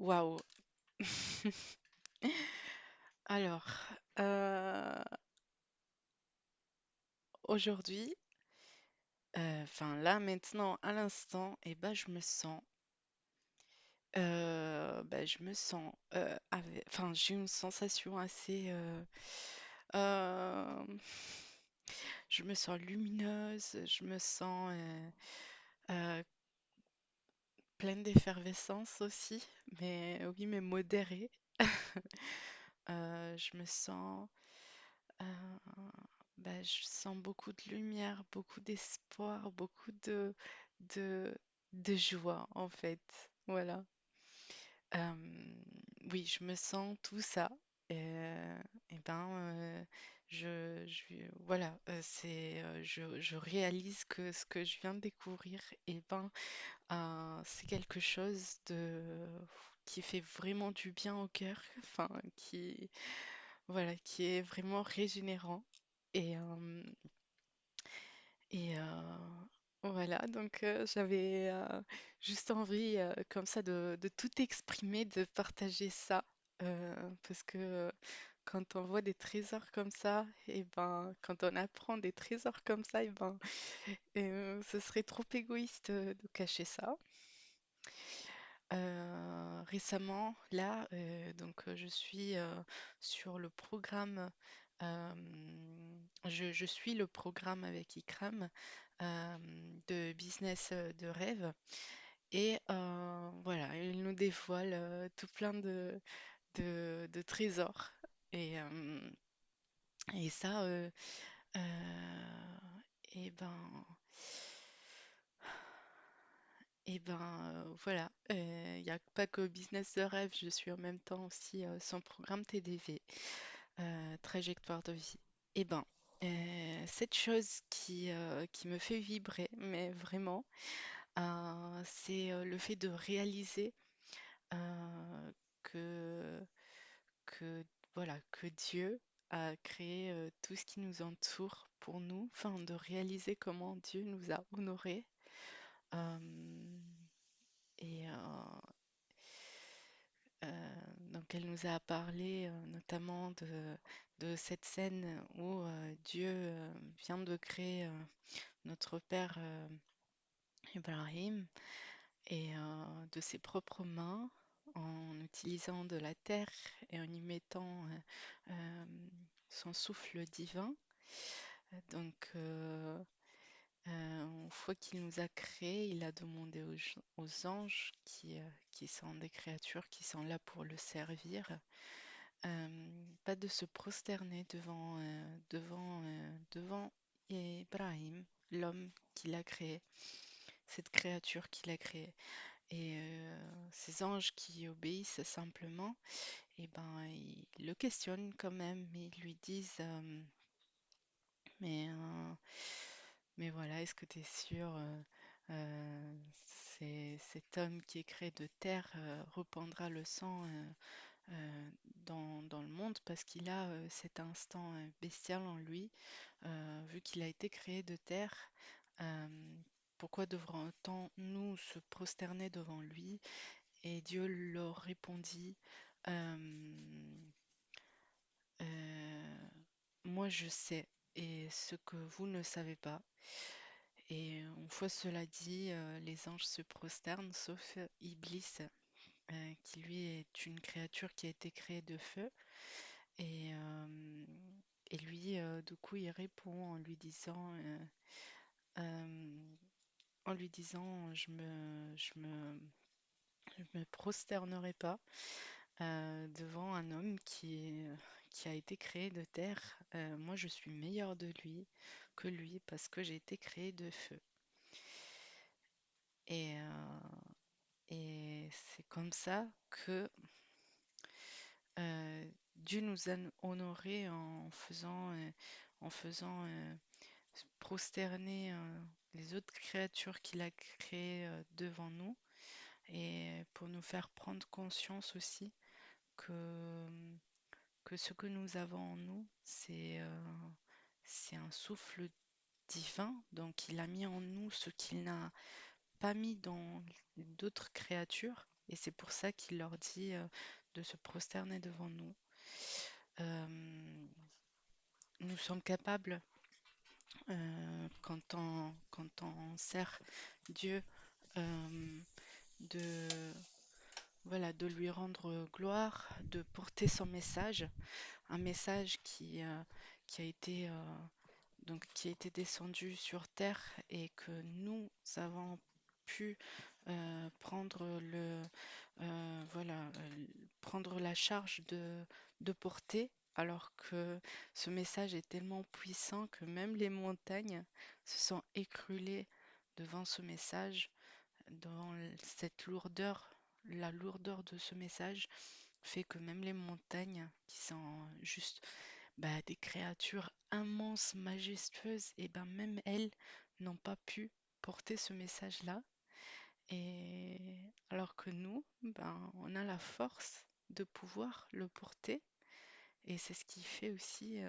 Waouh. Alors, euh, aujourd'hui, enfin là maintenant, à l'instant, et ben je me sens, enfin j'ai une sensation assez, euh, je me sens lumineuse, je me sens euh, pleine d'effervescence aussi, mais oui, mais modérée. Je me sens Heu, je sens beaucoup de lumière, beaucoup d'espoir, beaucoup de de joie, en fait. Voilà. Oui, je me sens tout ça. Et ben, voilà, je réalise que ce que je viens de découvrir, et ben, c'est quelque chose qui fait vraiment du bien au cœur, enfin, voilà, qui est vraiment régénérant. Et, voilà, donc j'avais juste envie comme ça de tout exprimer, de partager ça, parce que quand on voit des trésors comme ça, et ben quand on apprend des trésors comme ça, et ben ce serait trop égoïste de cacher ça. Récemment, là, je suis sur le programme, euh, je suis le programme avec ICRAM euh, de business de rêve. Et voilà, il nous dévoile tout plein de trésors. Et, euh, et ça, et ben, voilà, il n'y a pas que business de rêve, je suis en même temps aussi son programme TDV, trajectoire de vie. Et ben, cette chose qui me fait vibrer, mais vraiment, c'est le fait de réaliser que, que, voilà, que Dieu a créé tout ce qui nous entoure pour nous, enfin de réaliser comment Dieu nous a honorés. euh, et, donc elle nous a parlé notamment de cette scène où Dieu vient de créer notre père Ibrahim, et de ses propres mains, en utilisant de la terre et en y mettant euh, son souffle divin. Une fois qu'il nous a créés, il a demandé aux anges qui sont des créatures qui sont là pour le servir, pas de se prosterner devant Ibrahim, l'homme qu'il a créé, cette créature qu'il a créée. Et ces anges qui obéissent simplement, et ben, ils le questionnent quand même, mais ils lui disent mais, euh, mais voilà, est-ce que tu es sûr cet homme qui est créé de terre reprendra le sang dans le monde parce qu'il a cet instinct bestial en lui, vu qu'il a été créé de terre. euh, Pourquoi devra-t-on nous se prosterner devant lui? Et Dieu leur répondit, euh, euh, moi je sais, et ce que vous ne savez pas. Et une fois cela dit, les anges se prosternent, sauf Iblis, qui lui est une créature qui a été créée de feu. Et, euh, et lui, du coup, il répond euh, en lui disant, je me prosternerai pas devant un homme qui a été créé de terre. Moi, je suis meilleur de lui que lui parce que j'ai été créé de feu. Et, et c'est comme ça que Dieu nous a honorés en faisant prosterner les autres créatures qu'il a créées devant nous, et pour nous faire prendre conscience aussi que, que ce que nous avons en nous, c'est un souffle divin. Donc il a mis en nous ce qu'il n'a pas mis dans d'autres créatures. Et c'est pour ça qu'il leur dit de se prosterner devant nous. Euh, nous sommes capables, quand on sert Dieu, euh, de, voilà, de lui rendre gloire, de porter son message, un message qui a été, qui a été descendu sur terre et que nous avons pu prendre voilà, prendre la charge de porter, alors que ce message est tellement puissant que même les montagnes se sont écroulées devant ce message, devant cette lourdeur. La lourdeur de ce message fait que même les montagnes, qui sont juste des créatures immenses, majestueuses, et ben même elles n'ont pas pu porter ce message-là. Et alors que nous, on a la force de pouvoir le porter. Et c'est ce qui fait aussi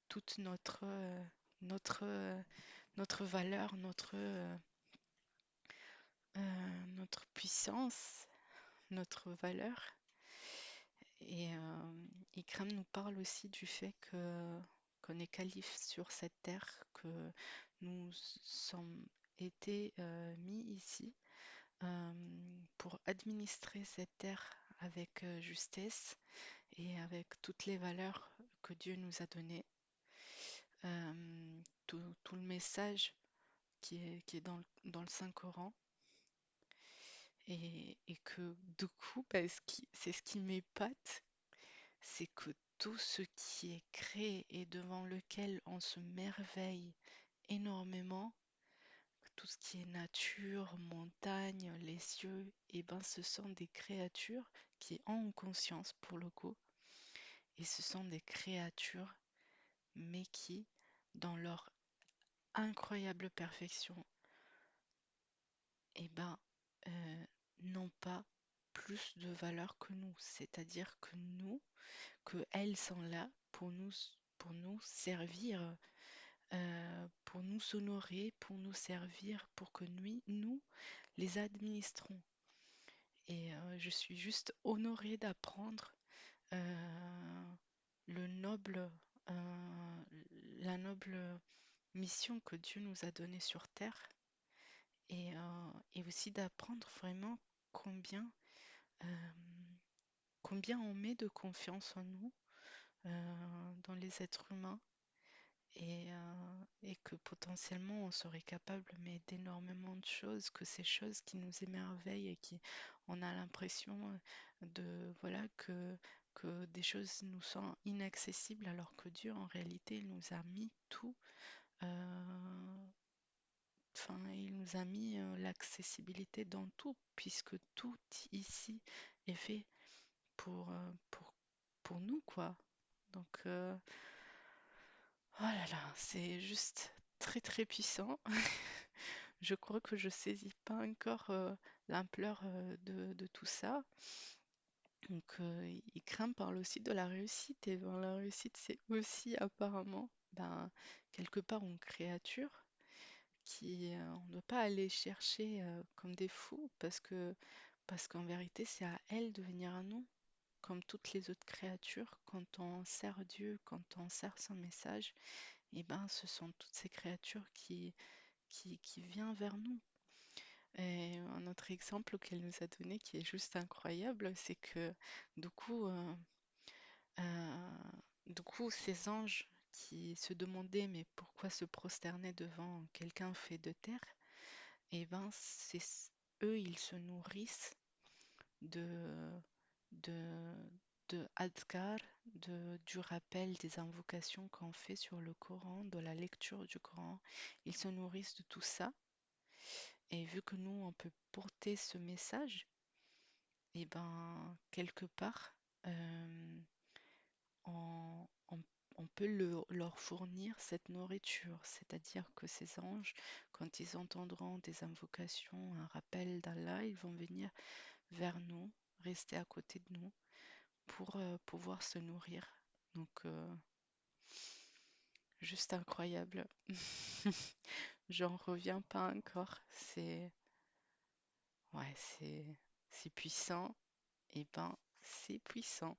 toute notre, euh, notre valeur, notre puissance, notre valeur. Et Ikram nous parle aussi du fait qu'on est calife sur cette terre, que nous sommes été mis ici euh, pour administrer cette terre avec justesse et avec toutes les valeurs que Dieu nous a données. Tout le message qui est dans le Saint-Coran. Et que du coup, c'est ce qui m'épate, c'est que tout ce qui est créé et devant lequel on se merveille énormément, tout ce qui est nature, montagne, les cieux, et ben ce sont des créatures qui ont conscience pour le coup, et ce sont des créatures, mais qui, dans leur incroyable perfection, et ben n'ont pas plus de valeur que nous. C'est-à-dire que nous, que elles sont là pour nous servir, pour nous honorer, pour nous servir, pour que nous les administrons. Et je suis juste honorée d'apprendre euh, le noble, euh, la noble mission que Dieu nous a donnée sur terre, et aussi d'apprendre vraiment combien, euh, combien on met de confiance en nous, dans les êtres humains, et que potentiellement on serait capable mais d'énormément de choses, que ces choses qui nous émerveillent et qui on a l'impression de voilà que des choses nous sont inaccessibles, alors que Dieu en réalité il nous a mis tout, enfin il nous a mis l'accessibilité dans tout, puisque tout ici est fait pour pour nous quoi. Donc oh là là, c'est juste très très puissant. Je crois que je saisis pas encore l'ampleur de tout ça. Donc, Ikram parle aussi de la réussite. Et ben, la réussite, c'est aussi apparemment quelque part une créature qui, on ne doit pas aller chercher comme des fous, parce qu'en vérité, c'est à elle de venir à nous. Comme toutes les autres créatures, quand on sert Dieu, quand on sert son message, et ben, ce sont toutes ces créatures qui vient vers nous. Et un autre exemple qu'elle nous a donné qui est juste incroyable, c'est que du coup, euh, euh, du coup, ces anges qui se demandaient mais pourquoi se prosterner devant quelqu'un fait de terre, et ben eux, ils se nourrissent de de de adhkar, du rappel des invocations qu'on fait sur le Coran, de la lecture du Coran. Ils se nourrissent de tout ça. Et vu que nous, on peut porter ce message, et ben, quelque part, euh, on- on peut leur fournir cette nourriture. C'est-à-dire que ces anges, quand ils entendront des invocations, un rappel d'Allah, ils vont venir vers nous, rester à côté de nous pour pouvoir se nourrir. Donc, juste incroyable. J'en reviens pas encore. Ouais, c'est. C'est puissant, et ben c'est puissant.